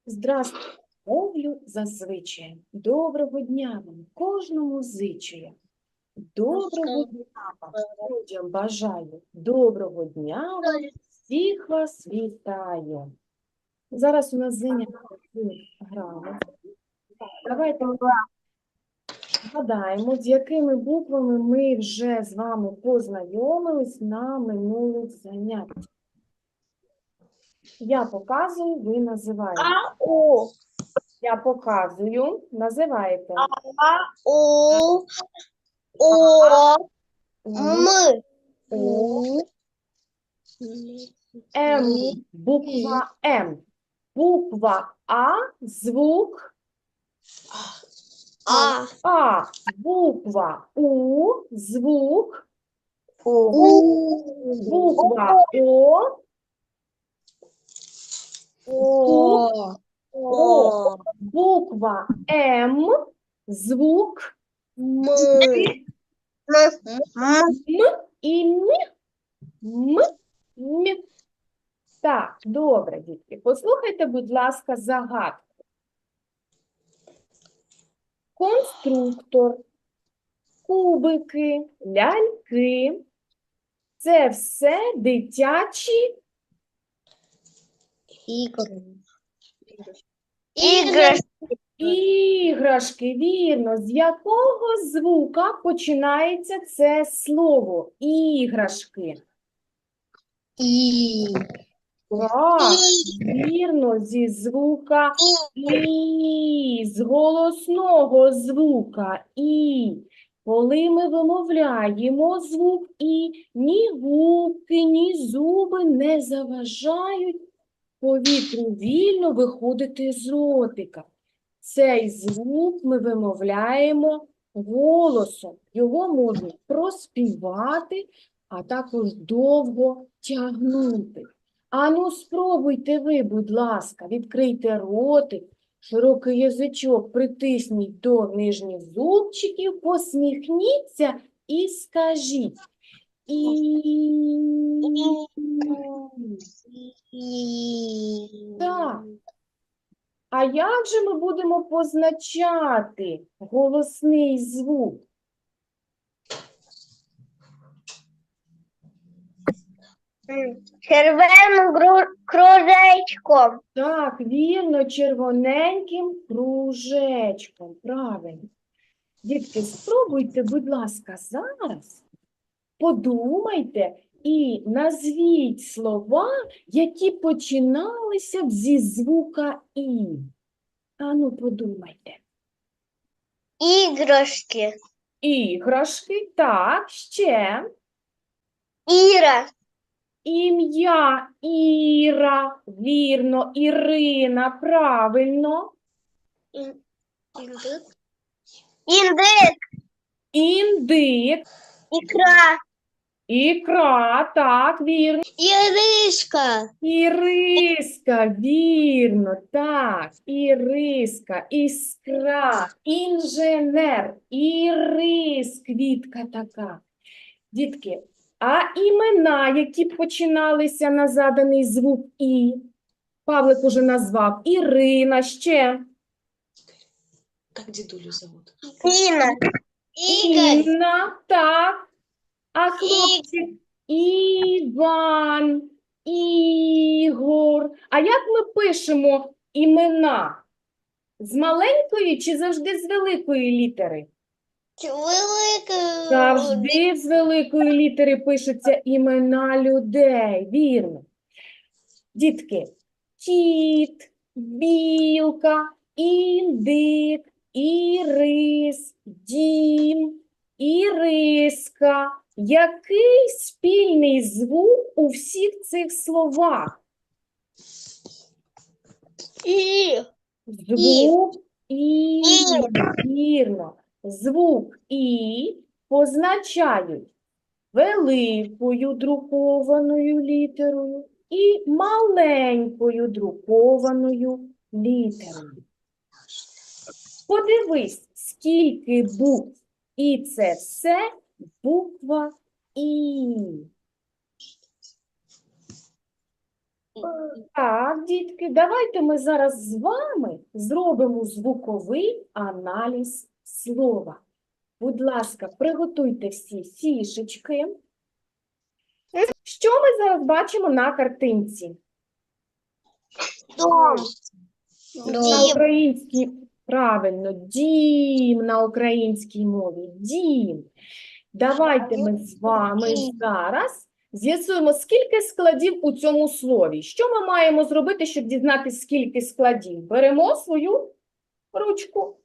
Здравствуйте, мовлю за звичаєм. Доброго дня вам, кожному зичує. Доброго дня вам, людям бажаю. Доброго дня вам, всіх вас вітаю. Зараз у нас заняття грамоти. Давайте згадаємо, з якими буквами ми вже з вами познайомились на минулих заняттях. Я показую, ви називаєте. О, Я показую, називаєте. О, М, У, М, буква М. Буква А, звук А. Буква У, звук буква О, звук О. Буква М, звук М, М і М. М, М. Так, добре, дітки. Послухайте, будь ласка, загадку. Конструктор, кубики, ляльки – це все дитячі іграшки. Вірно. З якого звука починається це слово? Іграшки. Так, вірно, зі звука І, з голосного звука І. Коли ми вимовляємо звук І, ні губки, ні зуби не заважають повітрю вільно виходити з ротика. Цей звук ми вимовляємо голосом. Його можна проспівати, а також довго тягнути. Ану, спробуйте ви, будь ласка, відкрийте ротик, широкий язичок притисніть до нижніх зубчиків, посміхніться і скажіть. Так. А як же ми будемо позначати голосний звук? червоним кружечком. Так, вірно, червоненьким кружечком. Правильно. Дітки, спробуйте, будь ласка, зараз подумайте і назвіть слова, які починалися б зі звука І. Ану, подумайте. Іграшки. Іграшки, так, ще. Іра. Ім'я Іра, вірно, Ірина, правильно. Індик. Індик, Ікра. ікра, так, вірно. Іришка. Іриска, вірно, так, Іриска, іскра, інженер, ірис, квітка така. Дітки, а імена, які починалися на заданий звук І? Павлик уже назвав. Ірина, ще. Как дедулю зовут? Інна. Ігор. Інна, так. А хлопчик? Іван, Ігор. А як ми пишемо імена? З маленької чи завжди з великої літери? Велика. Завжди з великої літери пишуться імена людей, вірно. Дітки, кіт, білка, індик, ірис, дім, іриска. Який спільний звук у всіх цих словах? І. Звук І, вірно. Звук І позначають великою друкованою літерою і маленькою друкованою літерою. Подивись, скільки букв. І це все буква І. Так, дітки, давайте ми зараз з вами зробимо звуковий аналіз слова. Будь ласка, приготуйте всі фішечки. Що ми зараз бачимо на картинці? Дом. На Дім. українській, правильно, дім на українській мові, дім. Давайте ми з вами зараз з'ясуємо, скільки складів у цьому слові. Що ми маємо зробити, щоб дізнатися, скільки складів? Беремо свою ручку.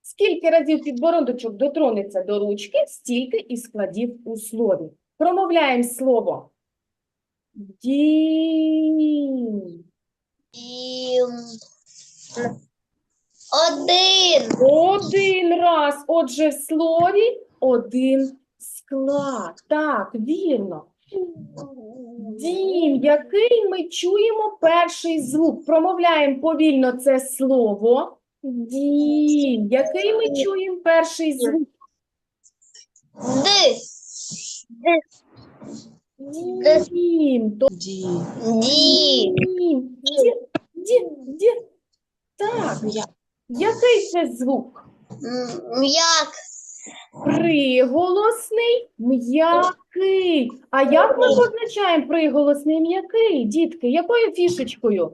Скільки разів підбородочок дотронеться до ручки, стільки і складів у слові. Промовляємо слово. Дім. Дім. Один. Один раз. Отже, в слові один склад. Так, вірно. Дім, який ми чуємо перший звук. Промовляємо повільно це слово. Дім, який ми чуємо перший звук. Д. Дім. То Ді. Ді. дім. Ді. Так, який це звук? М'як. Приголосний, м'який. А як ми позначаємо приголосний м'який, дітки? Якою фішечкою?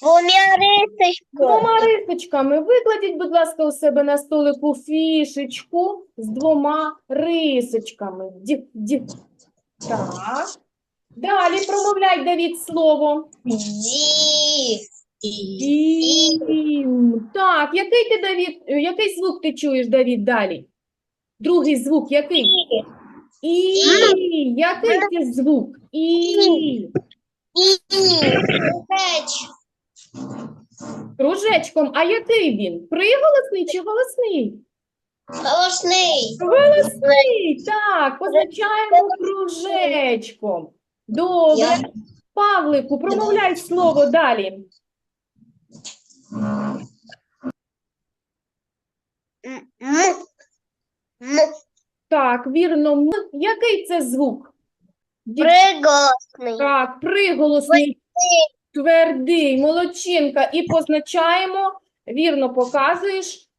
Двома рисочками. Двома рисочками. Викладіть, будь ласка, у себе на столику фішечку з двома рисочками. Ді. Так. Далі промовляй, Давід, слово. Ді. І. Дім. Так, який ти, Давід, який звук ти чуєш, Давід, далі? Другий звук який? І. Який це звук? І. Печ. Кружечком. А який він? Приголосний чи голосний? Голосний. Голосний. Так, позначаємо кружечком. Добре. Павлику, промовляй слово далі. Так, вірно. Який це звук? Приголосний. Так, приголосний, твердий, молодчинка. І позначаємо, вірно показуєш,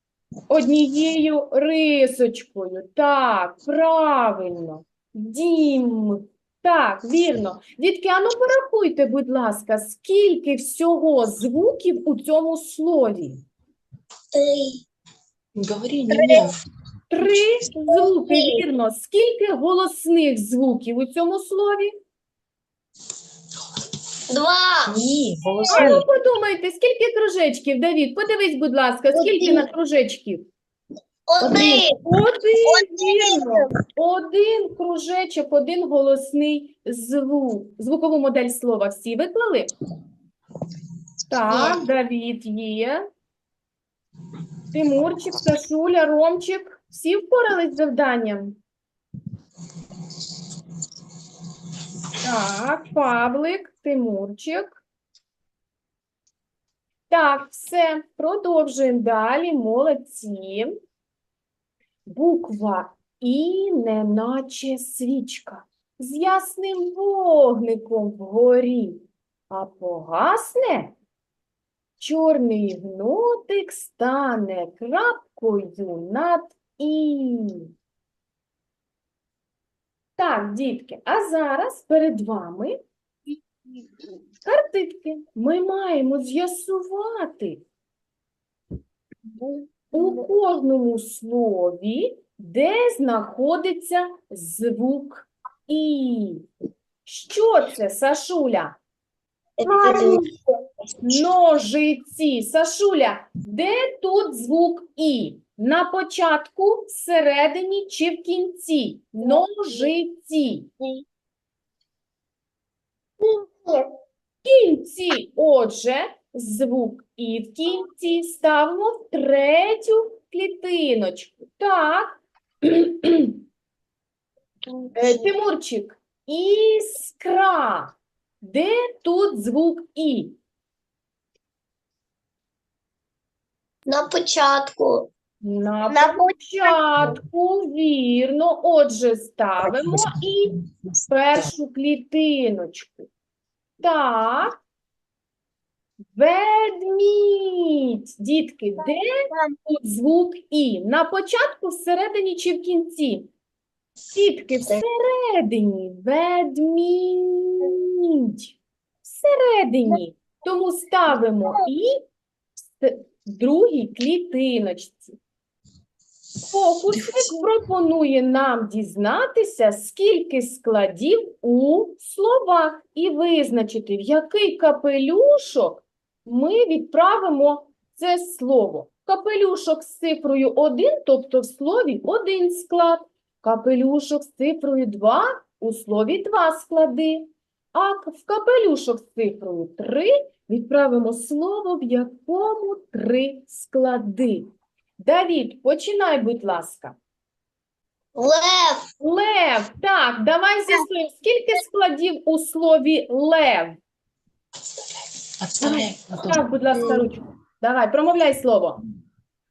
однією рисочкою. Так, правильно. Дім. Так, вірно. Дітки, а ну порахуйте, будь ласка, скільки всього звуків у цьому слові? Говори, не. 3 звуки, вірно. Скільки голосних звуків у цьому слові? 2. Ні, А голосний. ну подумайте, скільки кружечків, Давід? Подивись, будь ласка, скільки Один. на кружечків? 1. Вірно. Один кружечок, один голосний звук. Звукову модель слова всі виклали? Так, Давід є. Тимурчик, Сашуля, Ромчик. Всі впорались з завданням? Так, Павлик, Тимурчик. Так, все, продовжуємо далі, молодці. Буква І неначе свічка з ясним вогником вгорі, а погасне, чорний гнотик стане крапкою над І. Так, дітки, а зараз перед вами картинки. Ми маємо з'ясувати у кожному слові, де знаходиться звук І. Що це, Сашуля? Ножиці. Сашуля, де тут звук І? На початку, всередині чи в кінці? Ножиці. В кінці. Отже, звук І в кінці ставимо в третю клітиночку. Так. Тимурчик, іскра. Де тут звук І? На початку. На На початку, вірно. Отже, ставимо І в першу клітиночку. Так. Ведмідь. Дітки, де тут звук І? На початку, всередині чи в кінці? Дітки, всередині. Ведмідь. Всередині. Тому ставимо І в другій клітиночці. Фокусник пропонує нам дізнатися, скільки складів у словах і визначити, в який капелюшок ми відправимо це слово. Капелюшок з цифрою 1, тобто в слові 1 склад. Капелюшок з цифрою 2, у слові 2 склади. А в капелюшок з цифрою 3 відправимо слово, в якому 3 склади. Давід, починай, будь ласка. Лев. Лев. Так, давай з'ясуємо, скільки складів у слові лев? Отставляй. Так, будь ласка, ручку. Давай, промовляй слово.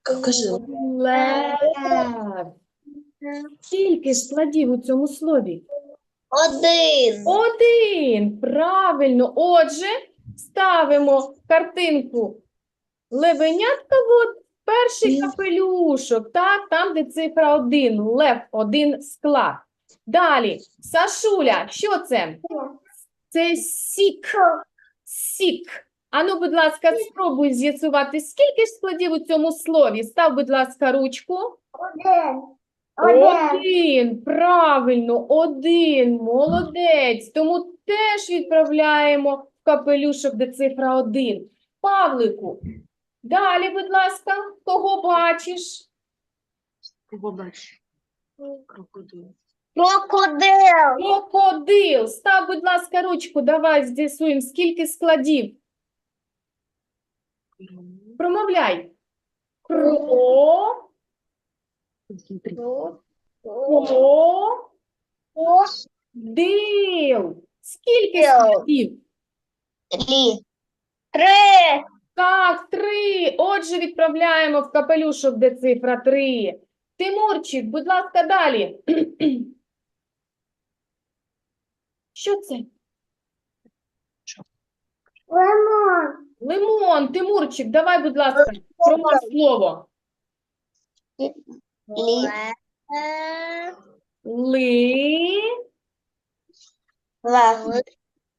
Кажи. Лев. Скільки складів у цьому слові? 1. 1. Правильно. Отже, ставимо картинку левенятка в перший капелюшок, так, там, де цифра 1, лев, 1 склад. Далі, Сашуля, що це? Це сік. Сік. Ану, будь ласка, спробуй з'ясувати, скільки ж складів у цьому слові. Став, будь ласка, ручку. 1. Правильно, 1. Молодець. Тому теж відправляємо в капелюшок, де цифра 1. Павлику, далі, будь ласка, кого бачиш? Кого бачиш? Крокодил. Крокодил. Крокодил. Став, будь ласка, ручку, давай з'ясуємо, скільки складів. Промовляй. Кро. Дил. Скільки складів? 3. Так, 3. Отже, відправляємо в капелюшок, де цифра 3. Тимурчик, будь ласка, далі. Що це? Лимон. Лимон. Тимурчик, давай, будь ласка, промов слово.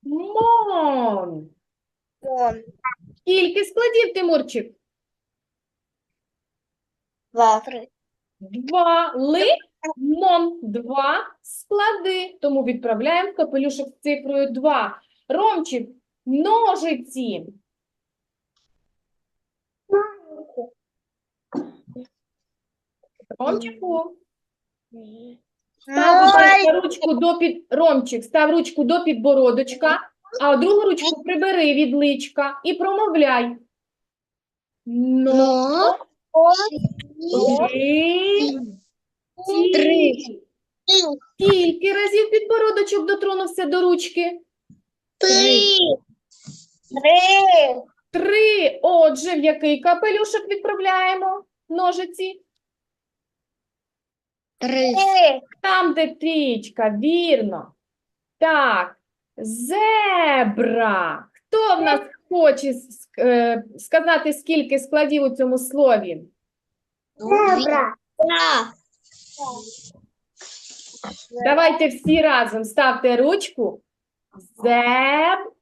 Лимон. Скільки складів, Тимурчик? 3. 2. Лимон. 2 склади. Тому відправляємо в капелюшок з цифрою 2. Ромчик, ножиці. Ромчику. Став, будь ласка, ручку до Ромчик, став ручку до підбородочка, а другу ручку прибери від личка і промовляй. Три. Скільки разів підбородочок дотронувся до ручки? 3. 3. Отже, в який капелюшок відправляємо ножиці? 3. Там, де трічка, вірно. Так, зебра. Хто в нас хоче сказати, скільки складів у цьому слові? Давайте всі разом ставте ручку. Зебра.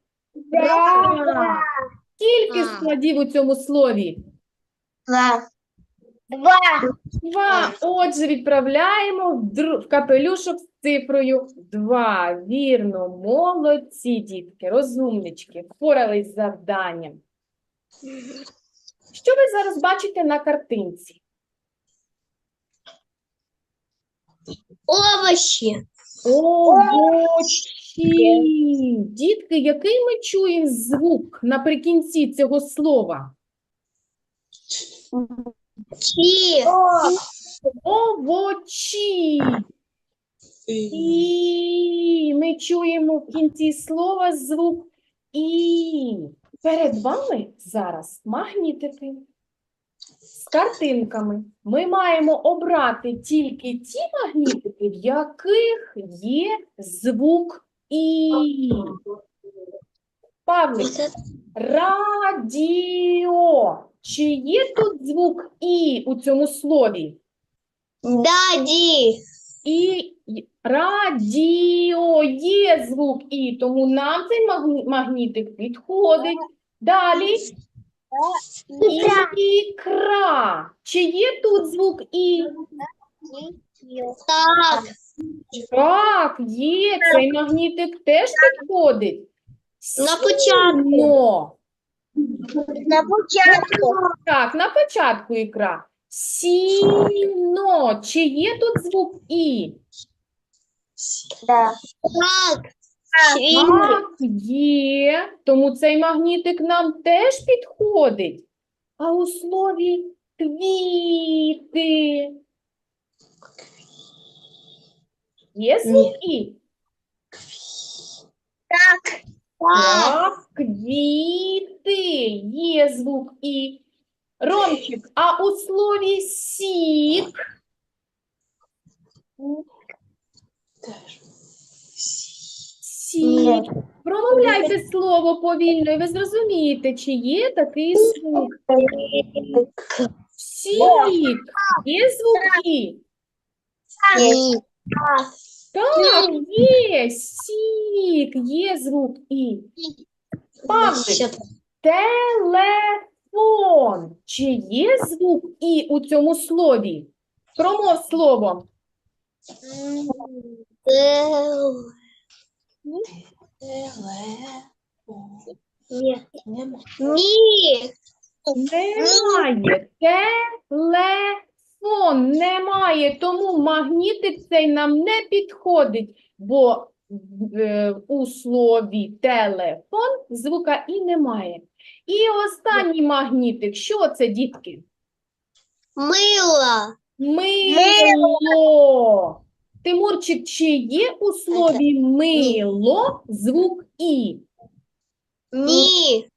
Скільки складів у цьому слові? 2. 2. Отже, відправляємо в капелюшок з цифрою 2. Вірно, молодці, дітки, розумнички, впорались з завданням. Що ви зараз бачите на картинці? Овощі. Овочі. Дітки, який ми чуємо звук наприкінці цього слова? Чи. Овочі. І ми чуємо в кінці слова звук І. Перед вами зараз магнітики з картинками. Ми маємо обрати тільки ті магнітики, в яких є звук І. Павлик, радіо. Чи є тут звук І у цьому слові? Даді. Радіо є звук І, тому нам цей магнітик підходить. Далі. Ікра. Чи є тут звук І? Так. Так, є. Цей магнітик теж підходить. На початку. Сіно. На початку. Так, на початку ікра. Сіно. Чи є тут звук І? Так. Так, є. Тому цей магнітик нам теж підходить. А у слові квіти є звук І? Так. Так, квіти є звук І. Ромчик, а у слові сік Теж. сік. Промовляйте слово повільно, і ви зрозумієте, чи є такий звук. Сік. Є звук І? Так, є. Сік. Є звук І. Павлик, телефон. Чи є звук І у цьому слові? Промов словом. Нема. Ні. Немає. Телефон немає, тому магнітик цей нам не підходить, бо у слові телефон звука І немає. І останній магнітик. Що це, дітки? Мило. Мило. Тимурчик, чи є у слові мило звук І? Ні.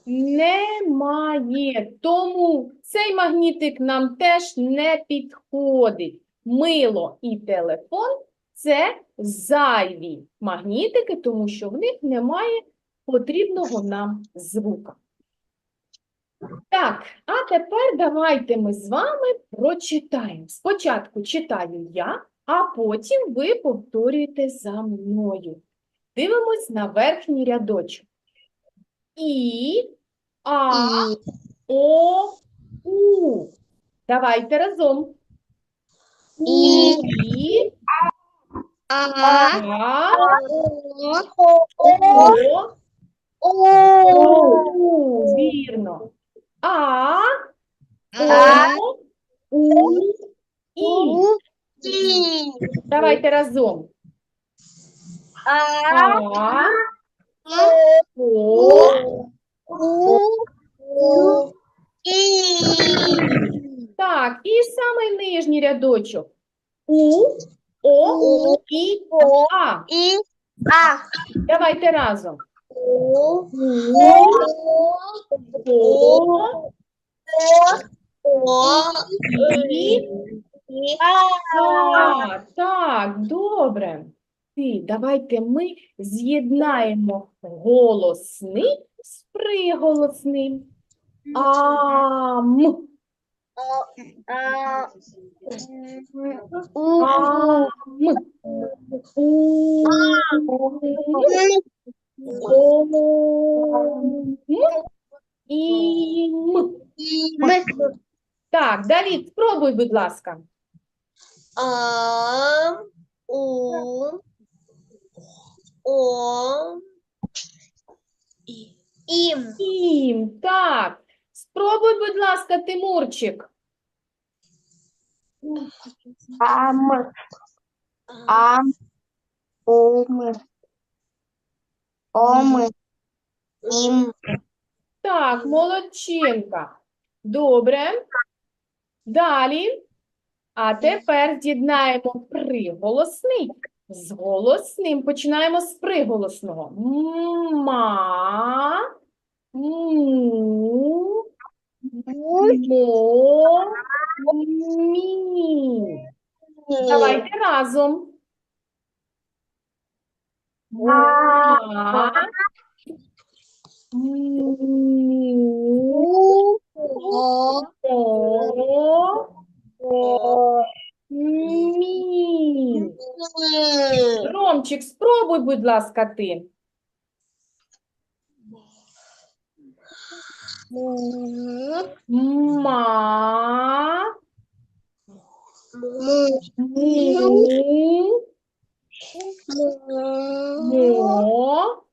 Немає. Тому цей магнітик нам теж не підходить. Мило і телефон – це зайві магнітики, тому що в них немає потрібного нам звука. Так, а тепер давайте ми з вами прочитаємо. Спочатку читаю я, а потім ви повторюєте за мною. Дивимось на верхній рядочок. І, А, О, У. Давайте разом. І, А, О, У. Вірно. А, О, У, І. Давайте разом. А, О, так, і самий нижній рядочок. У, О, І, А. Давайте разом. О, І, А. Так, добре. Давайте ми з'єднаємо голосний з приголосним. Ам. Ам. Ом. Ім. Так, Давід, спробуй, будь ласка. Ім. Так. Спробуй, будь ласка, Тимурчик. Так, молодчинка. Добре. Далі. А тепер з'єднаємо приголосний з голосним. Починаємо з приголосного. Ма, му, мо, мі. Давайте разом. Ма. Му. О. Мі. Ромчик, спробуй, будь ласка, ти. Ма. Му. Мо.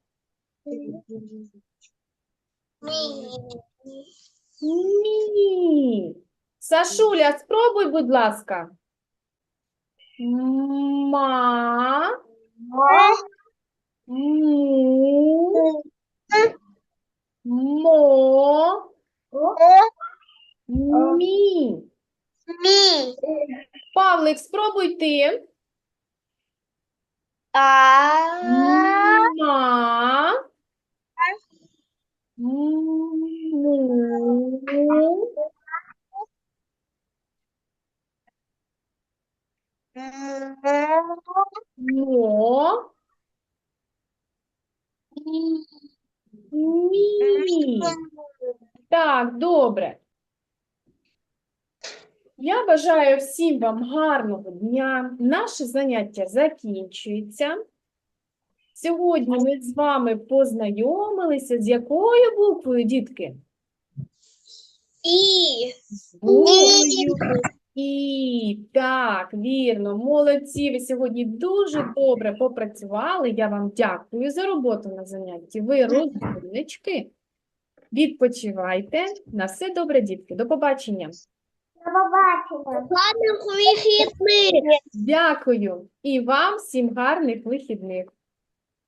Мі. Сашуля, спробуй, будь ласка. Ма. Му. Мо. Мі. Павлик, спробуй ти. Ма. Му. Мо. Мі. Так, добре. Я бажаю всім вам гарного дня. Наше заняття закінчується. Сьогодні ми з вами познайомилися з якою буквою, дітки? З буквою І. Так, вірно, молодці. Ви сьогодні дуже добре попрацювали. Я вам дякую за роботу на занятті. Ви розумнички. Відпочивайте. На все добре, дітки. До побачення. Гарних вихідних! Дякую. І вам всім гарних вихідних.